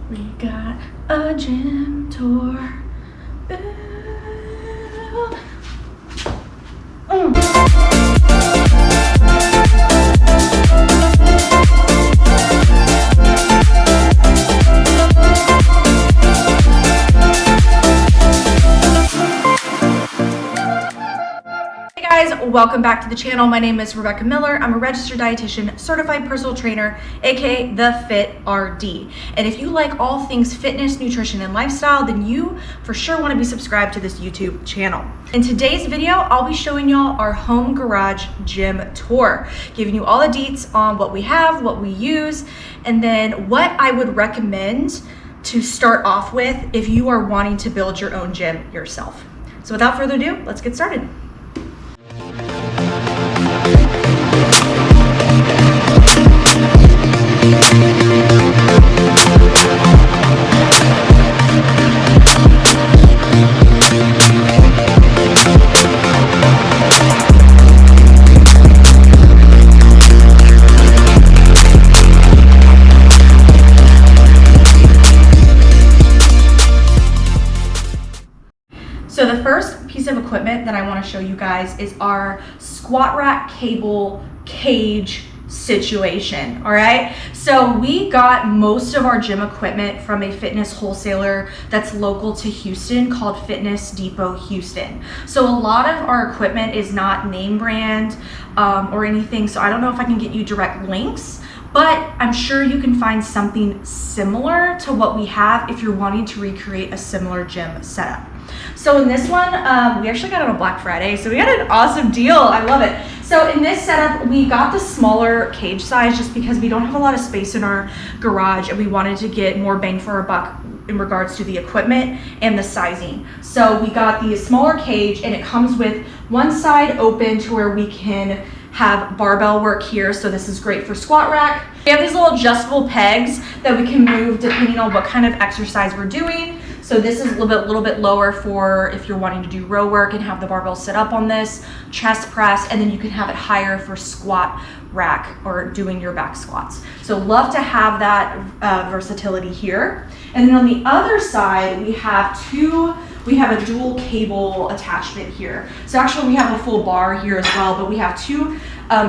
We got a gym tour. Welcome back to the channel. My name is Rebekah Miller. I'm a registered dietitian, certified personal trainer, aka the Fit RD. And if you like all things fitness, nutrition, and lifestyle, then you for sure want to be subscribed to this YouTube channel. In today's video, I'll be showing y'all our home garage gym tour, giving you all the deets on what we have, what we use, and then what I would recommend to start off with if you are wanting to build your own gym yourself. So without further ado, let's get started. So the first piece of equipment that I want to show you guys is our squat rack cable cage situation. All right, so we got most of our gym equipment from a fitness wholesaler that's local to Houston called Fitness Depot Houston. So a lot of our equipment is not name brand or anything, so I don't know if I can get you direct links, but I'm sure you can find something similar to what we have if you're wanting to recreate a similar gym setup. So in this one, we actually got it on Black Friday, so we got an awesome deal. I love it. So in this setup, we got the smaller cage size just because we don't have a lot of space in our garage and we wanted to get more bang for our buck in regards to the equipment and the sizing. So we got the smaller cage and it comes with one side open to where we can have barbell work here. So this is great for squat rack. We have these little adjustable pegs that we can move depending on what kind of exercise we're doing. So this is a little bit lower for if you're wanting to do row work and have the barbell sit up on this, chest press, and then you can have it higher for squat rack or doing your back squats. So love to have that versatility here. And then on the other side, we have a dual cable attachment here. So actually we have a full bar here as well, but we have two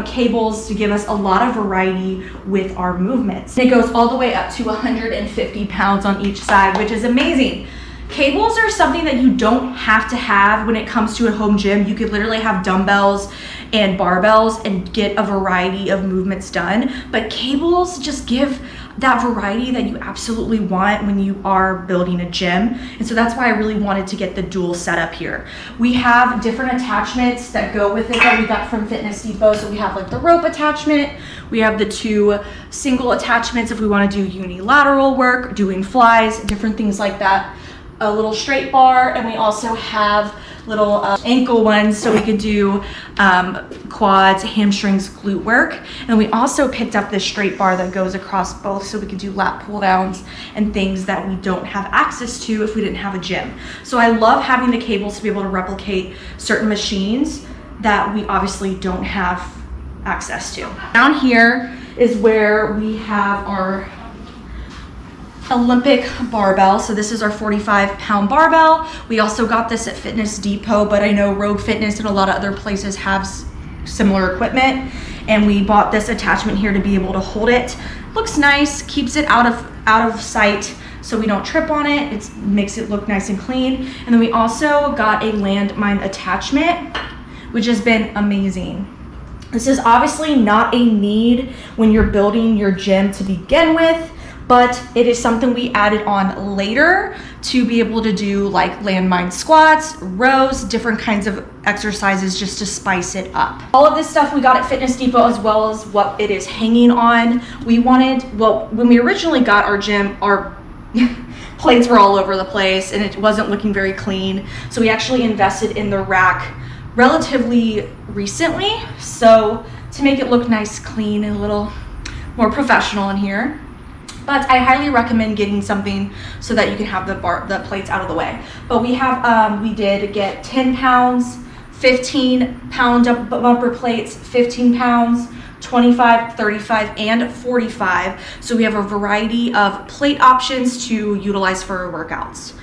cables to give us a lot of variety with our movements. It goes all the way up to 150 pounds on each side, which is amazing. Cables are something that you don't have to have when it comes to a home gym. You could literally have dumbbells and barbells and get a variety of movements done, but cables just give that variety that you absolutely want when you are building a gym. And so that's why I really wanted to get the dual setup here. We have different attachments that go with it that we got from Fitness Depot. So we have like the rope attachment, we have the two single attachments if we want to do unilateral work, doing flies, different things like that. A little straight bar, and we also have little ankle ones so we could do quads, hamstrings, glute work. And we also picked up this straight bar that goes across both so we could do lat pull downs and things that we don't have access to if we didn't have a gym. So I love having the cables to be able to replicate certain machines that we obviously don't have access to. Down here is where we have our Olympic barbell. So this is our 45-pound barbell. We also got this at Fitness Depot, but I know Rogue Fitness and a lot of other places have similar equipment. And we bought this attachment here to be able to hold it. Looks nice, keeps it out of sight so we don't trip on it. It makes it look nice and clean. And then we also got a landmine attachment, which has been amazing. This is obviously not a need when you're building your gym to begin with, but it is something we added on later to be able to do like landmine squats, rows, different kinds of exercises just to spice it up. All of this stuff we got at Fitness Depot as well as what it is hanging on. When we originally got our gym, our plates were all over the place and it wasn't looking very clean. So we actually invested in the rack relatively recently. So to make it look nice, clean, and a little more professional in here. But I highly recommend getting something so that you can have the plates out of the way. But we did get 10 pounds, 15-pound bumper plates, 15 pounds, 25, 35, and 45. So we have a variety of plate options to utilize for our workouts.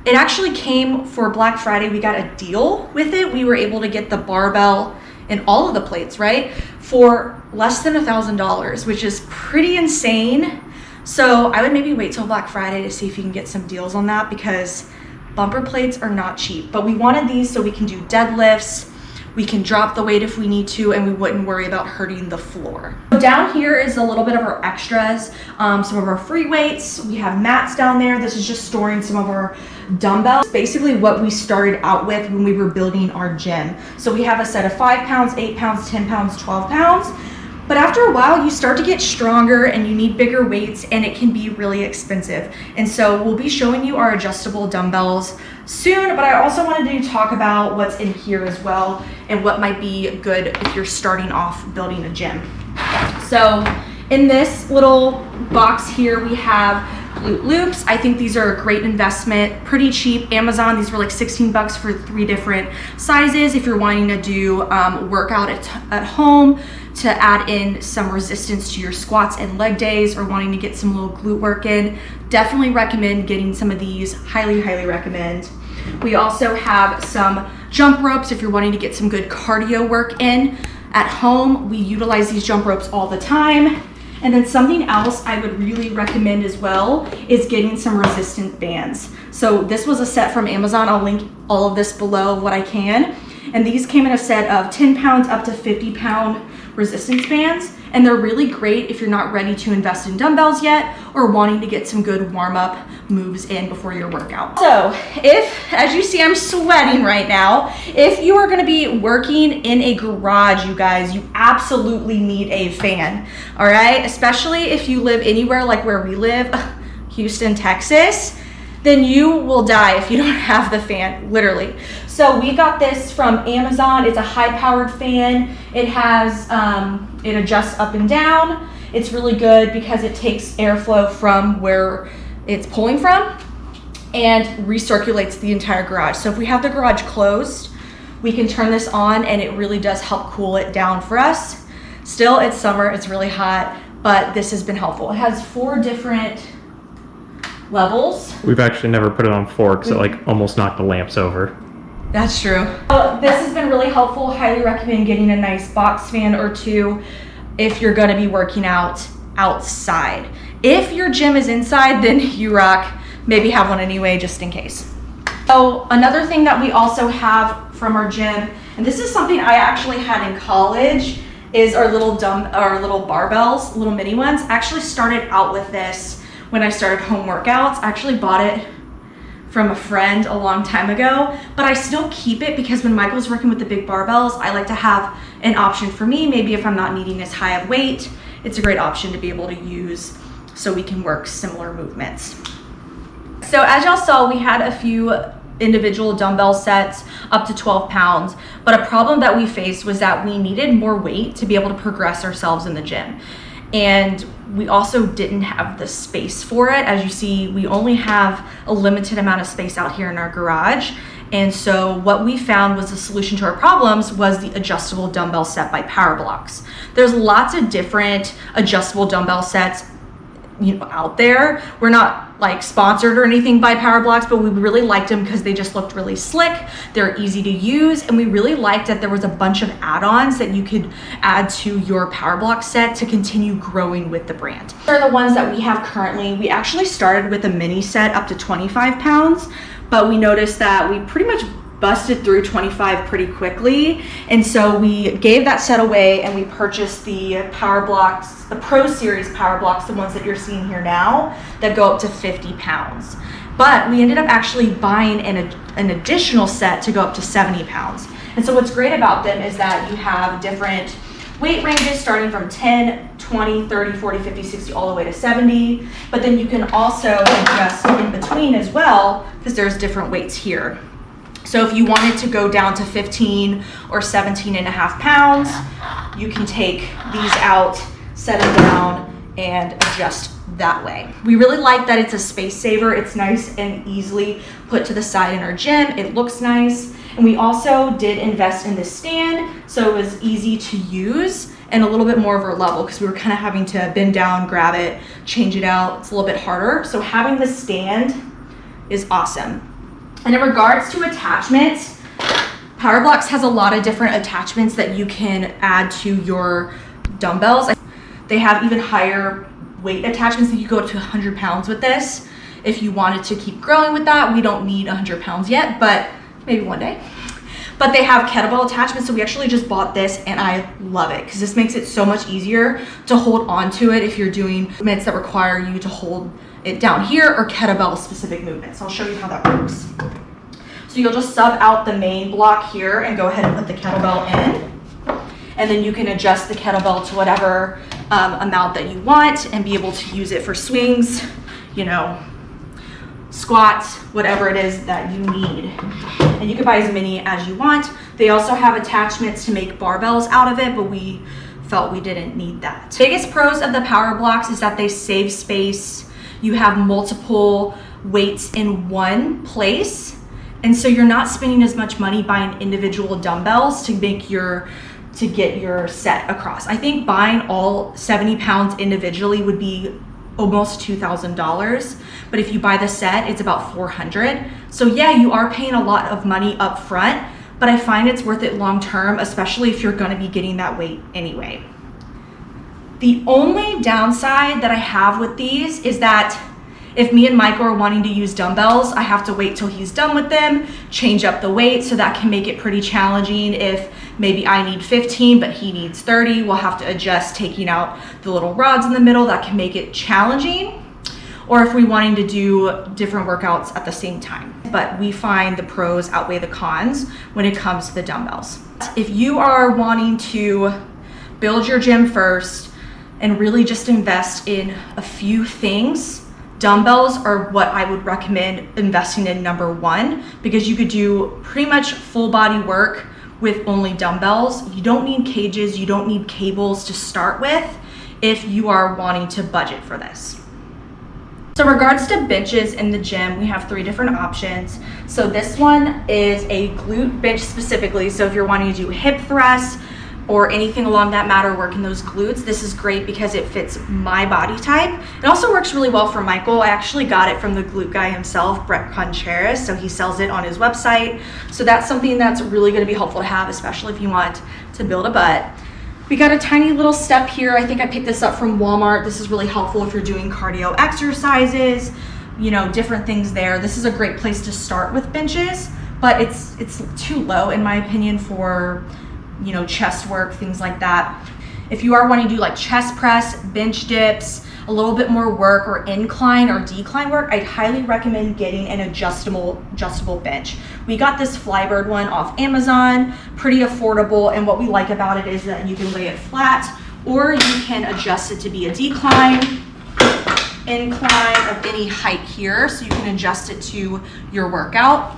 It actually came for Black Friday. We got a deal with it. We were able to get the barbell and all of the plates, right, for less than $1,000, which is pretty insane. So I would maybe wait till Black Friday to see if you can get some deals on that, because bumper plates are not cheap. But we wanted these so we can do deadlifts, we can drop the weight if we need to, and we wouldn't worry about hurting the floor. So down here is a little bit of our extras, some of our free weights. We have mats down there. This is just storing some of our dumbbells. Basically what we started out with when we were building our gym. So we have a set of 5 pounds, 8 pounds, 10 pounds, 12 pounds. But after a while, you start to get stronger and you need bigger weights, and it can be really expensive. And so we'll be showing you our adjustable dumbbells soon, but I also wanted to talk about what's in here as well and what might be good if you're starting off building a gym. So in this little box here, we have glute loops. I think these are a great investment, pretty cheap. Amazon, these were like 16 bucks for 3 different sizes. If you're wanting to do workout at home to add in some resistance to your squats and leg days, or wanting to get some little glute work in, definitely recommend getting some of these. Highly, highly recommend. We also have some jump ropes if you're wanting to get some good cardio work in at home. We utilize these jump ropes all the time. And then something else I would really recommend as well is getting some resistant bands. So this was a set from Amazon. I'll link all of this below what I can. And these came in a set of 10 pounds up to 50-pound resistance bands. And they're really great if you're not ready to invest in dumbbells yet, or wanting to get some good warm-up moves in before your workout. So if, as you see, I'm sweating right now, if you are gonna be working in a garage, you guys, you absolutely need a fan, all right? Especially if you live anywhere like where we live, Houston, Texas, then you will die if you don't have the fan, literally. So we got this from Amazon. It's a high-powered fan. It has, it adjusts up and down. It's really good because it takes airflow from where it's pulling from and recirculates the entire garage. So if we have the garage closed, we can turn this on, and it really does help cool it down for us. Still, it's summer, it's really hot, but this has been helpful. It has 4 different levels. We've actually never put it on 4 because it like almost knocked the lamps over. That's true. This has been really helpful. Highly recommend getting a nice box fan or 2 if you're gonna be working out outside. If your gym is inside, then you rock. Maybe have one anyway, just in case. So another thing that we also have from our gym, and this is something I actually had in college, is our little barbells, little mini ones. I actually started out with this when I started home workouts. I actually bought it from a friend a long time ago, but I still keep it because when Michael's working with the big barbells, I like to have an option for me. Maybe if I'm not needing as high of weight, it's a great option to be able to use so we can work similar movements. So as y'all saw, we had a few individual dumbbell sets up to 12 pounds, but a problem that we faced was that we needed more weight to be able to progress ourselves in the gym. And we also didn't have the space for it. As you see, we only have a limited amount of space out here in our garage. And so what we found was the solution to our problems was the adjustable dumbbell set by Power Blocks. There's lots of different adjustable dumbbell sets, you know, out there. We're not like sponsored or anything by Power Blocks, but we really liked them because they just looked really slick. They're easy to use, and we really liked that there was a bunch of add-ons that you could add to your Power Block set to continue growing with the brand. These are the ones that we have currently. We actually started with a mini set up to 25 pounds, but we noticed that we pretty much busted through 25 pretty quickly. And so we gave that set away and we purchased the Power Blocks, the Pro Series Power Blocks, the ones that you're seeing here now, that go up to 50 pounds. But we ended up actually buying an additional set to go up to 70 pounds. And so what's great about them is that you have different weight ranges starting from 10, 20, 30, 40, 50, 60, all the way to 70. But then you can also adjust in between as well, because there's different weights here. So if you wanted to go down to 15 or 17 and a half pounds, you can take these out, set them down, and adjust that way. We really like that it's a space saver. It's nice and easily put to the side in our gym. It looks nice. And we also did invest in the stand, so it was easy to use and a little bit more of our level because we were kind of having to bend down, grab it, change it out. It's a little bit harder. So having the stand is awesome. And in regards to attachments, PowerBlocks has a lot of different attachments that you can add to your dumbbells. They have even higher weight attachments. You could go up to 100 pounds with this. If you wanted to keep growing with that, we don't need 100 pounds yet, but maybe one day. But they have kettlebell attachments, so we actually just bought this and I love it because this makes it so much easier to hold onto it if you're doing movements that require you to hold it down here or kettlebell specific movements. I'll show you how that works. So you'll just sub out the main block here and go ahead and put the kettlebell in. And then you can adjust the kettlebell to whatever amount that you want and be able to use it for swings, you know, squats, whatever it is that you need. And you can buy as many as you want. They also have attachments to make barbells out of it, but we felt we didn't need that. Biggest pros of the PowerBlocks is that they save space. You have multiple weights in one place. And so you're not spending as much money buying individual dumbbells to get your set across. I think buying all 70 pounds individually would be almost $2,000, but if you buy the set, it's about $400. So yeah, you are paying a lot of money up front, but I find it's worth it long term, especially if you're gonna be getting that weight anyway. The only downside that I have with these is that if me and Michael are wanting to use dumbbells, I have to wait till he's done with them, change up the weight, so that can make it pretty challenging. If maybe I need 15, but he needs 30, we'll have to adjust taking out the little rods in the middle. That can make it challenging. Or if we're wanting to do different workouts at the same time. But we find the pros outweigh the cons when it comes to the dumbbells. If you are wanting to build your gym first and really just invest in a few things, dumbbells are what I would recommend investing in number one, because you could do pretty much full body work with only dumbbells. You don't need cages, you don't need cables to start with if you are wanting to budget for this. So in regards to benches in the gym, we have 3 different options. So this one is a glute bench specifically. So if you're wanting to do hip thrusts or anything along that matter, working those glutes, this is great because it fits my body type. It also works really well for Michael. I actually got it from the glute guy himself, Brett Contreras, so he sells it on his website. So that's something that's really gonna be helpful to have, especially if you want to build a butt. We got a tiny little step here. I think I picked this up from Walmart. This is really helpful if you're doing cardio exercises, you know, different things there. This is a great place to start with benches, but it's too low in my opinion for, you know, chest work, things like that. If you are wanting to do like chest press, bench dips, a little bit more work or incline or decline work, I'd highly recommend getting an adjustable bench. We got this Flybird one off Amazon, pretty affordable, and what we like about it is that you can lay it flat or you can adjust it to be a decline, incline of any height here, so you can adjust it to your workout.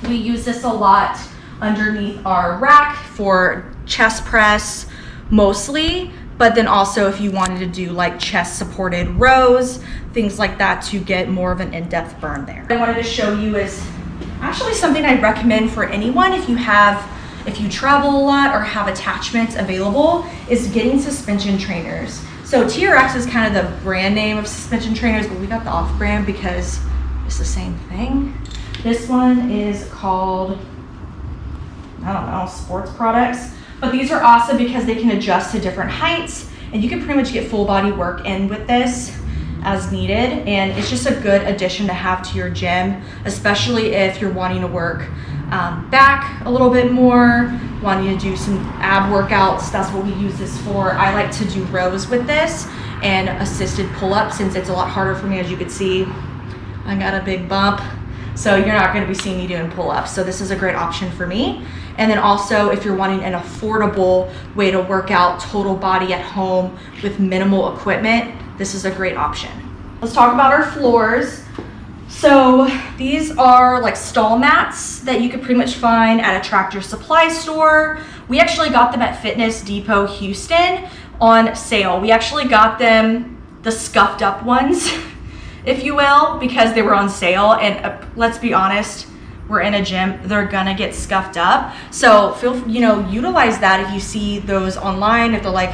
We use this a lot underneath our rack for chest press mostly, but then also if you wanted to do like chest supported rows, things like that to get more of an in-depth burn there. What I wanted to show you is actually something I'd recommend for anyone if you travel a lot or have attachments available, is getting suspension trainers. So TRX is kind of the brand name of suspension trainers, but we got the off-brand because it's the same thing. This one is called, I don't know, Sports Products. But these are awesome because they can adjust to different heights and you can pretty much get full body work in with this as needed. And it's just a good addition to have to your gym, especially if you're wanting to work back a little bit more, wanting to do some ab workouts. That's what we use this for. I like to do rows with this and assisted pull-ups since it's a lot harder for me. As you can see, I got a big bump. So you're not gonna be seeing me doing pull-ups. So this is a great option for me. And then also if you're wanting an affordable way to work out total body at home with minimal equipment, this is a great option. Let's talk about our floors. So these are like stall mats that you could pretty much find at a Tractor Supply store. We actually got them at Fitness Depot Houston on sale. We actually got them, the scuffed up ones, if you will, because they were on sale. And let's be honest, we're in a gym, they're gonna get scuffed up. So utilize that if you see those online, if they're like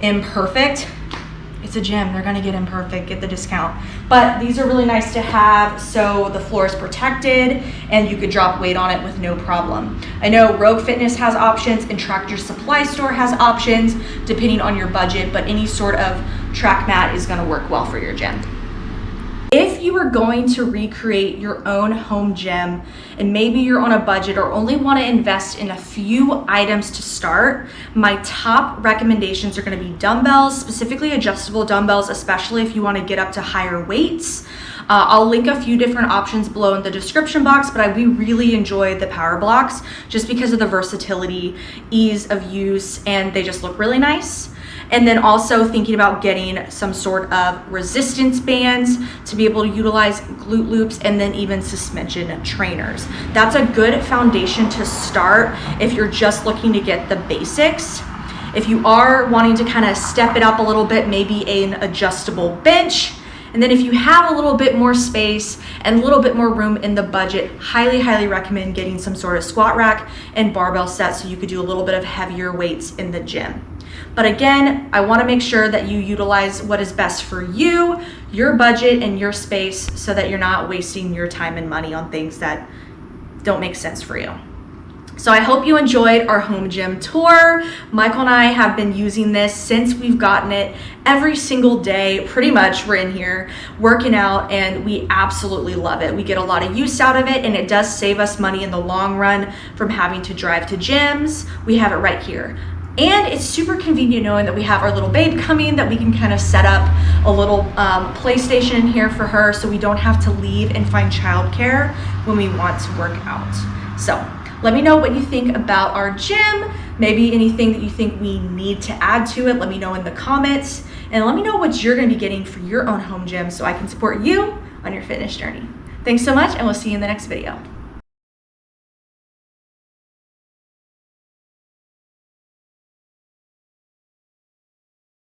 imperfect, it's a gym. They're gonna get imperfect, get the discount. But these are really nice to have so the floor is protected and you could drop weight on it with no problem. I know Rogue Fitness has options and Tractor Supply Store has options depending on your budget, but any sort of track mat is gonna work well for your gym. If you are going to recreate your own home gym and maybe you're on a budget or only want to invest in a few items to start, my top recommendations are going to be dumbbells, specifically adjustable dumbbells, especially if you want to get up to higher weights. I'll link a few different options below in the description box, but we really enjoy the power blocks just because of the versatility, ease of use, and they just look really nice. And then also thinking about getting some sort of resistance bands to be able to utilize glute loops and then even suspension trainers. That's a good foundation to start if you're just looking to get the basics. If you are wanting to kind of step it up a little bit, maybe an adjustable bench. And then if you have a little bit more space and a little bit more room in the budget, highly recommend getting some sort of squat rack and barbell set so you could do a little bit of heavier weights in the gym. But again, I want to make sure that you utilize what is best for you, your budget, and your space so that you're not wasting your time and money on things that don't make sense for you. So I hope you enjoyed our home gym tour. Michael and I have been using this since we've gotten it every single day. Pretty much we're in here working out and we absolutely love it. We get a lot of use out of it and it does save us money in the long run from having to drive to gyms. We have it right here. And it's super convenient knowing that we have our little babe coming, that we can kind of set up a little PlayStation in here for her so we don't have to leave and find childcare when we want to work out. So let me know what you think about our gym, maybe anything that you think we need to add to it. Let me know in the comments and let me know what you're gonna be getting for your own home gym so I can support you on your fitness journey. Thanks so much and we'll see you in the next video.